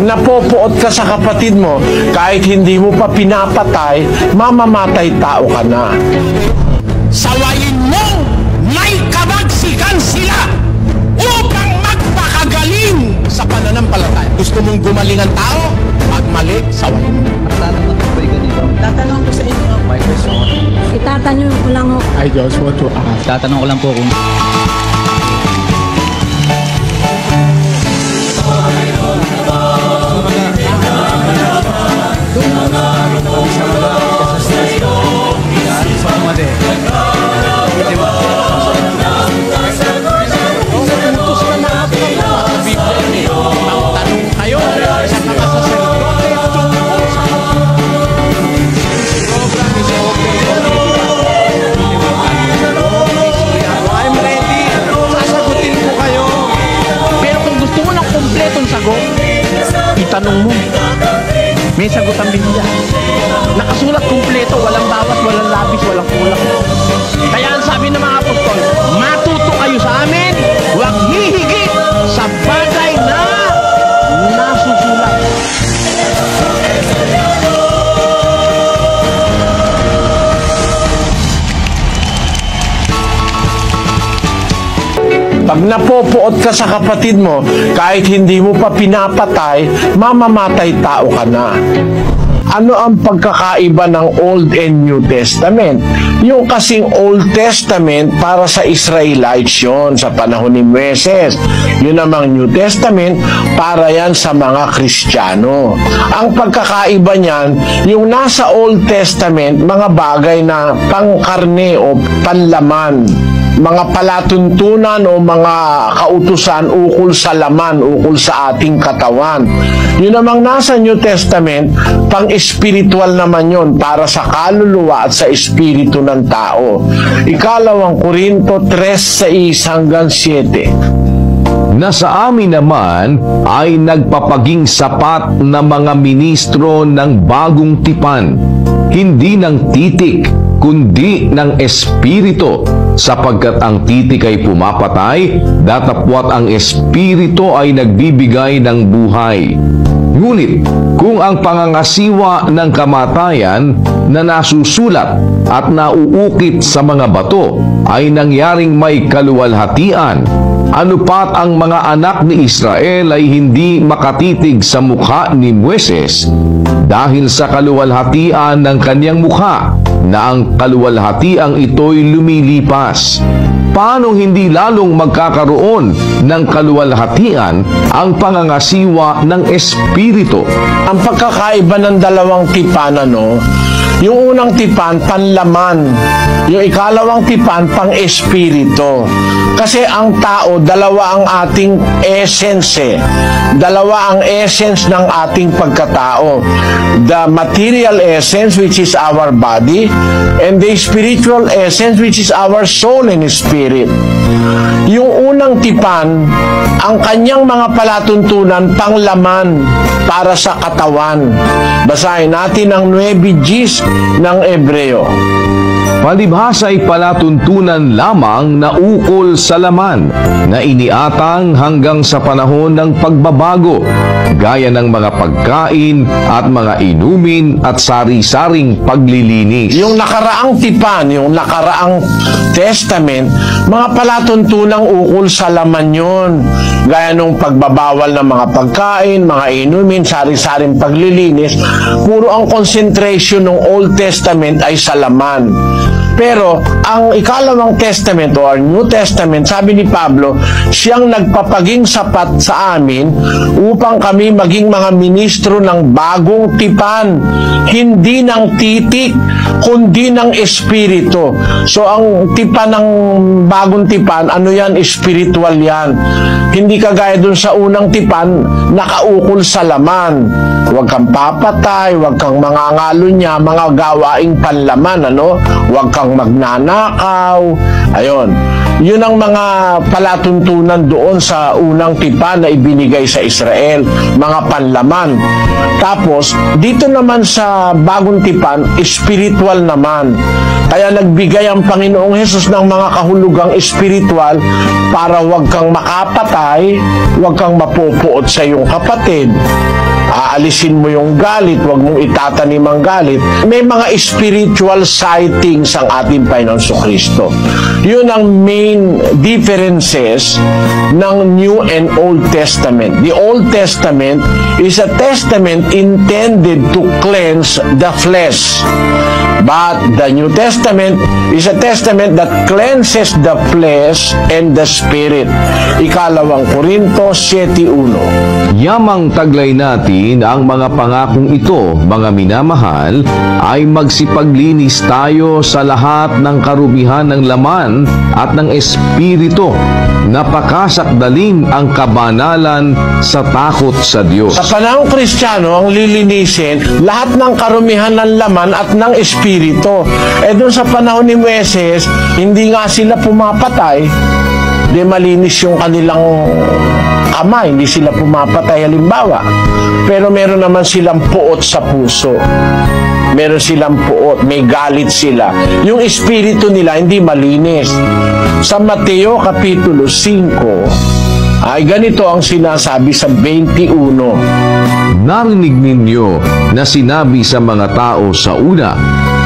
napopoot ka sa kapatid mo, kahit hindi mo pa pinapatay, mamamatay tao ka na. Sawayin mong may kabagsikan sila upang magpakagaling sa pananampalataya. Gusto mong gumaling ang tao? Pag mali, sawayin mo. Tatanong ko ba'y ganito? Tatanong ko sa inyo. My question. Itatanong ko lang ho. I just want to ask. Tatanong ko lang po kung itanong mo. May sagot ang Biblia. Nakasulat kumpleto, walang bawas, walang labis, walang kulang. Kaya ang sabi ng mga apostol, matuto kayo sa amin, huwag hihigit sa bagay na nasusulat. Pag napopoot ka sa kapatid mo, kahit hindi mo pa pinapatay, mamamatay tao ka na. Ano ang pagkakaiba ng Old and New Testament? Yung kasing Old Testament para sa Israelites yun, sa panahon ni Moises. Yun namang New Testament, para yan sa mga Kristiyano. Ang pagkakaiba niyan, yung nasa Old Testament, mga bagay na pangkarne o panlaman, mga palatuntunan o mga kautusan ukol sa laman, ukol sa ating katawan. Yun namang nasa New Testament, pang-espiritual naman yun, para sa kaluluwa at sa espiritu ng tao. Ikalawang Korinto 3:6-7. Na sa amin naman ay nagpapaging sapat na mga ministro ng bagong tipan, hindi ng titik, kundi ng espiritu, sapagkat ang titik ay pumapatay, datapwat ang espiritu ay nagbibigay ng buhay. Ngunit kung ang pangangasiwa ng kamatayan na nasusulat at nauukit sa mga bato ay nangyaring may kaluwalhatian, anupat ang mga anak ni Israel ay hindi makatitig sa mukha ni Moises dahil sa kaluwalhatian ng kanyang mukha, na ang kaluwalhatiang ito'y lumilipas. Paano hindi lalong magkakaroon ng kaluwalhatian ang pangangasiwa ng espiritu? Ang pagkakaiba ng dalawang tipan, yung unang tipan, panlaman. Yung ikalawang tipan, pang-espiritu. Kasi ang tao, dalawa ang ating essence. Dalawa ang essence ng ating pagkatao. The material essence, which is our body, and the spiritual essence, which is our soul and spirit. Yung unang tipan, ang kanyang mga palatuntunan, panglaman para sa katawan. Basahin natin ang 9 Gs ng Ebreo. Palibhasa ay palatuntunan lamang na ukol sa laman na iniatang hanggang sa panahon ng pagbabago, gaya ng mga pagkain at mga inumin at sari-saring paglilinis. Yung nakaraang tipan, yung nakaraang testament, mga palatuntunang ukol sa laman yun. Gaya nung pagbabawal ng mga pagkain, mga inumin, sari-saring paglilinis, puro ang concentration ng Old Testament ay sa laman. Pero ang ikalawang testament or New Testament, sabi ni Pablo, siyang nagpapaging sapat sa amin upang kami maging mga ministro ng bagong tipan, hindi ng titik, kundi ng espiritu. So ang tipan ng bagong tipan, ano yan? Spiritual yan. Hindi kagaya dun sa unang tipan, nakaukol sa laman. Huwag kang papatay, huwag kang mangangalo niya, mga gawaing panlaman, Huwag kang kang magnanakaw. Ayon. Yun ang mga palatuntunan doon sa unang tipan na ibinigay sa Israel, mga panlaman. Tapos, dito naman sa bagong tipan, spiritual naman. Kaya nagbigay ang Panginoong Hesus ng mga kahulugang spiritual para huwag kang makapatay, huwag kang mapupuot sa iyong kapatid. Aalisin mo yung galit, huwag mong itatanim ang galit. May mga spiritual sightings ang ating Panginoon Kristo. Yun ang main differences ng New and Old Testament. The Old Testament is a testament intended to cleanse the flesh. But the New Testament is a testament that cleanses the flesh and the spirit. Ikalawang Korinto 7:1. Yamang taglay natin ang mga pangakong ito, mga minamahal, ay magsipaglinis tayo sa lahat ng karumihan ng laman at ng espiritu, napakasakdalin ang kabanalan sa takot sa Diyos. Sa panahong Kristiyano, ang lilinisin lahat ng karumihan ng laman at ng espiritu. Doon sa panahon ni Moises, hindi nga sila pumapatay, di malinis yung kanilang kamay, hindi sila pumapatay halimbawa. Pero meron naman silang puot sa puso. Meron silang puot, may galit sila. Yung espiritu nila hindi malinis. Sa Mateo Kapitulo 5, ay ganito ang sinasabi sa 21. Narinig ninyo na sinabi sa mga tao sa una,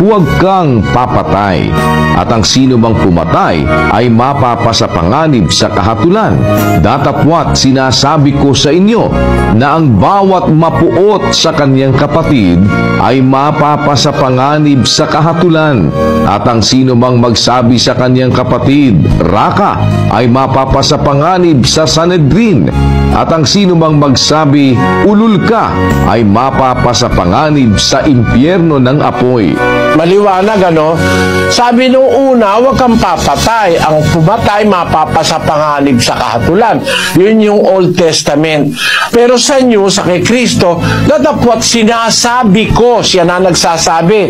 huwag kang papatay, at ang sino mang pumatay ay mapapasapanganib sa kahatulan. Datapwat sinasabi ko sa inyo na ang bawat mapuot sa kanyang kapatid ay mapapasapanganib sa kahatulan, at ang sino mang magsabi sa kanyang kapatid, raka, ay mapapasapanganib sa Sanhedrin, at ang sino mang magsabi, ulul ka, ay mapapasapanganib sa impyerno ng apoy. Maliwanag, ano? Sabi nung una, huwag kang papatay. Ang pumatay, mapapasapanganib sa kahatulan. Yun yung Old Testament. Pero sa New, sa kay Kristo, datapwat sinasabi ko, siya na nagsasabi,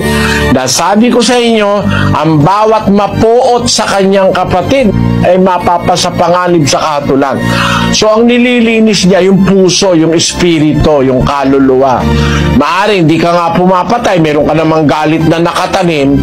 nasabi ko sa inyo, ang bawat mapuot sa kanyang kapatid ay mapapasapanganib sa kahatulan. So, ang nililinis niya, yung puso, yung espiritu, yung kaluluwa. Maaring hindi ka nga pumapatay, meron ka namang galit na nakatanim,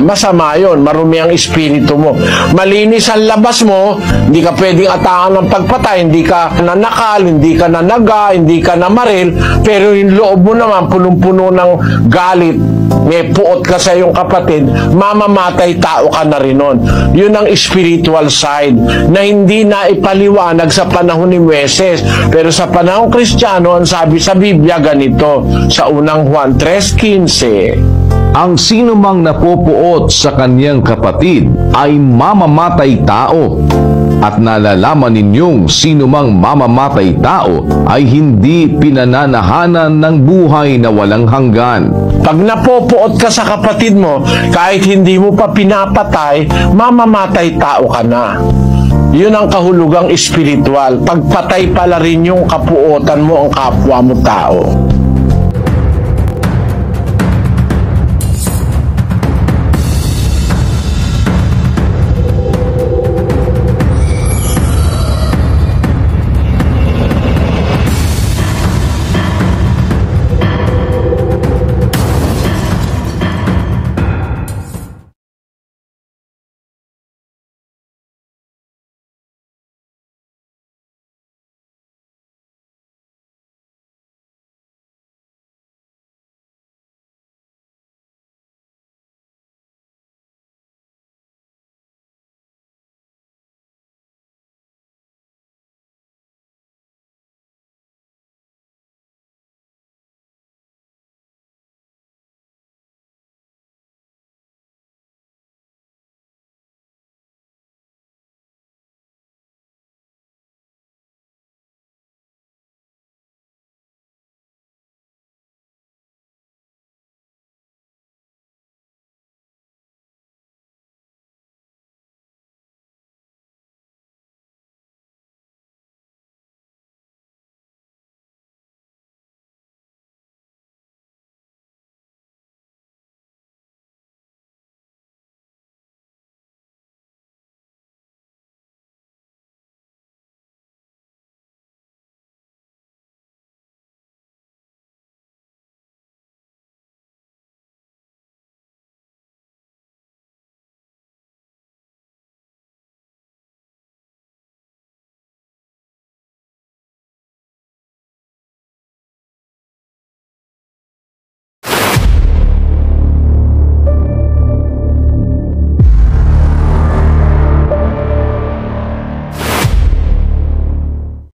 masama yun, marumi ang espiritu mo. Malinis ang labas mo, hindi ka pwedeng atakan ng pagpatay, hindi ka nanakal, hindi ka nanaga, hindi ka namaril, pero yung loob mo naman, punong-puno ng galit, may puot ka sa iyong kapatid, mamamatay tao ka na rin nun. Yun ang spiritual side na hindi na ipaliwanag sa panahon ni Moises. Pero sa panahon Kristiyano, ang sabi sa Biblia ganito, sa unang Juan 3:15. Ang sino mang napupuot sa kanyang kapatid ay mamamatay tao, at nalalaman ninyong sino mang mamamatay tao ay hindi pinananahanan ng buhay na walang hanggan. Pag napupuot ka sa kapatid mo, kahit hindi mo pa pinapatay, mamamatay tao ka na. Yun ang kahulugang espiritual. Pagpatay pala rin yung kapuotan mo ang kapwa mo tao.